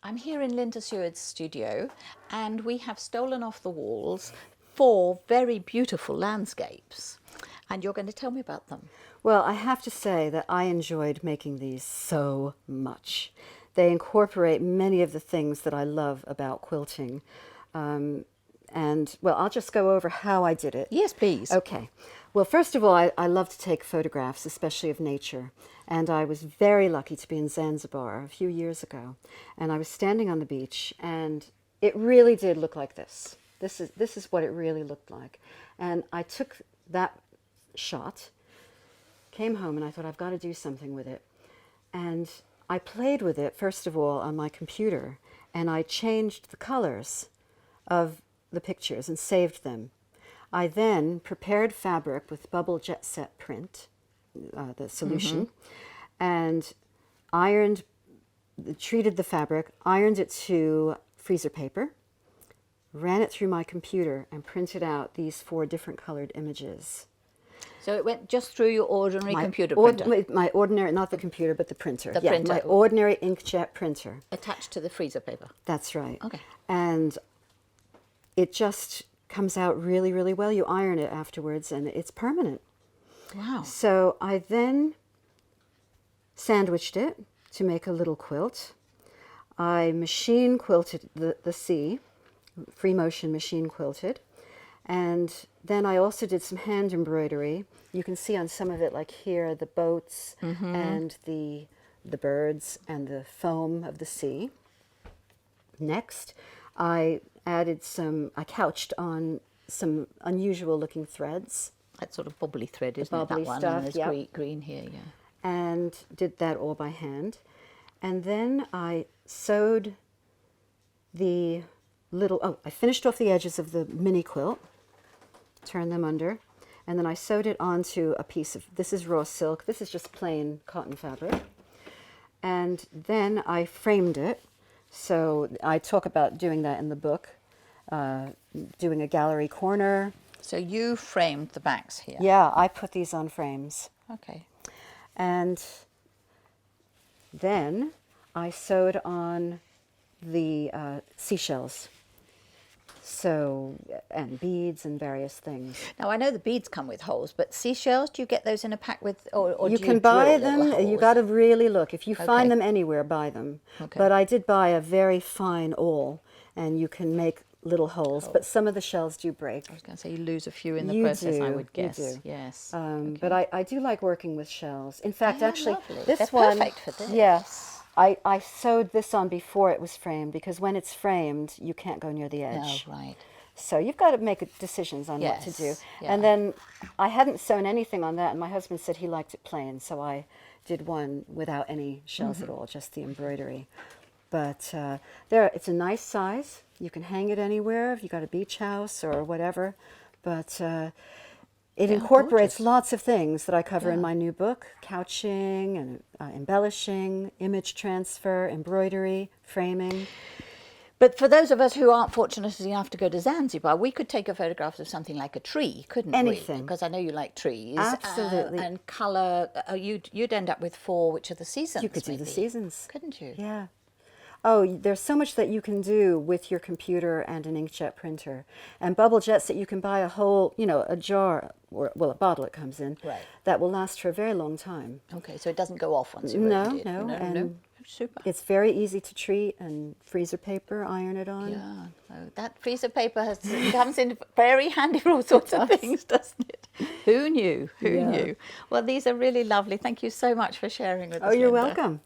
I'm here in Linda Seward's studio, and we have stolen off the walls 4 very beautiful landscapes, and you're going to tell me about them. Well, I have to say that I enjoyed making these so much. They incorporate many of the things that I love about quilting. Well, I'll just go over how I did it. Yes, please. Okay. Well, first of all, I love to take photographs, especially of nature. And I was very lucky to be in Zanzibar a few years ago. And I was standing on the beach, and it really did look like this. This is what it really looked like. And I took that shot, came home, and I thought, I've got to do something with it. And I played with it, first of all, on my computer, and I changed the colors of the pictures and saved them. I then prepared fabric with bubble jet set print, the solution, and treated the fabric, ironed it to freezer paper, ran it through my computer, and printed out these 4 different colored images. So it went just through your ordinary computer printer? My ordinary, not the computer, but the printer. The printer. My ordinary inkjet printer. Attached to the freezer paper? That's right. Okay. And it just comes out really, really well. You iron it afterwards, and it's permanent. Wow. So I then sandwiched it to make a little quilt. I machine quilted the sea, free motion machine quilted. And then I also did some hand embroidery. You can see on some of it, like here, the boats and the birds and the foam of the sea. Next, I couched on some unusual looking threads. That sort of bobbly thread, isn't bobbly it? That one, stuff, and there's green here, yeah. And did that all by hand. And then I sewed the I finished off the edges of the mini quilt, turned them under, and then I sewed it onto a piece of, this is raw silk, this is just plain cotton fabric. And then I framed it. So I talk about doing that in the book, doing a gallery corner. So you framed the backs here? Yeah, I put these on frames. Okay. And then I sewed on the seashells. So, and beads and various things. Now, I know the beads come with holes, but seashells, do you get those in a pack with, or you do can buy them. You got to really look. If you find them anywhere, buy them. Okay. But I did buy a very fine awl, and you can make little holes. But some of the shells do break. I was going to say you lose a few in the process, I would guess. You do. Yes. But I do like working with shells. In fact, actually, lovely. this They're one, perfect for this. Yes. I sewed this on before it was framed, because when it's framed, you can't go near the edge. Oh, right. So you've got to make decisions on what to do. Yeah. And then I hadn't sewn anything on that, and my husband said he liked it plain, so I did one without any shells at all, just the embroidery. But it's a nice size. You can hang it anywhere if you've got a beach house or whatever. But it incorporates lots of things that I cover in my new book: couching and embellishing, image transfer, embroidery, framing. But for those of us who aren't fortunate enough to go to Zanzibar, we could take a photograph of something like a tree, couldn't we? Anything. Because I know you like trees. Absolutely. And colour, you'd end up with 4, which are the seasons. You could do the seasons. Couldn't you? Yeah. Oh, there's so much that you can do with your computer and an inkjet printer. And bubble jets that you can buy a whole, a jar, or, well, a bottle it comes in, that will last for a very long time. Okay, so it doesn't go off once you've opened it. No. Super. It's very easy to treat, and freezer paper, iron it on. Yeah, that freezer paper comes in very handy for all sorts of things, doesn't it? Who knew? Who knew? Well, these are really lovely. Thank you so much for sharing with us. Oh, you're Linda. welcome.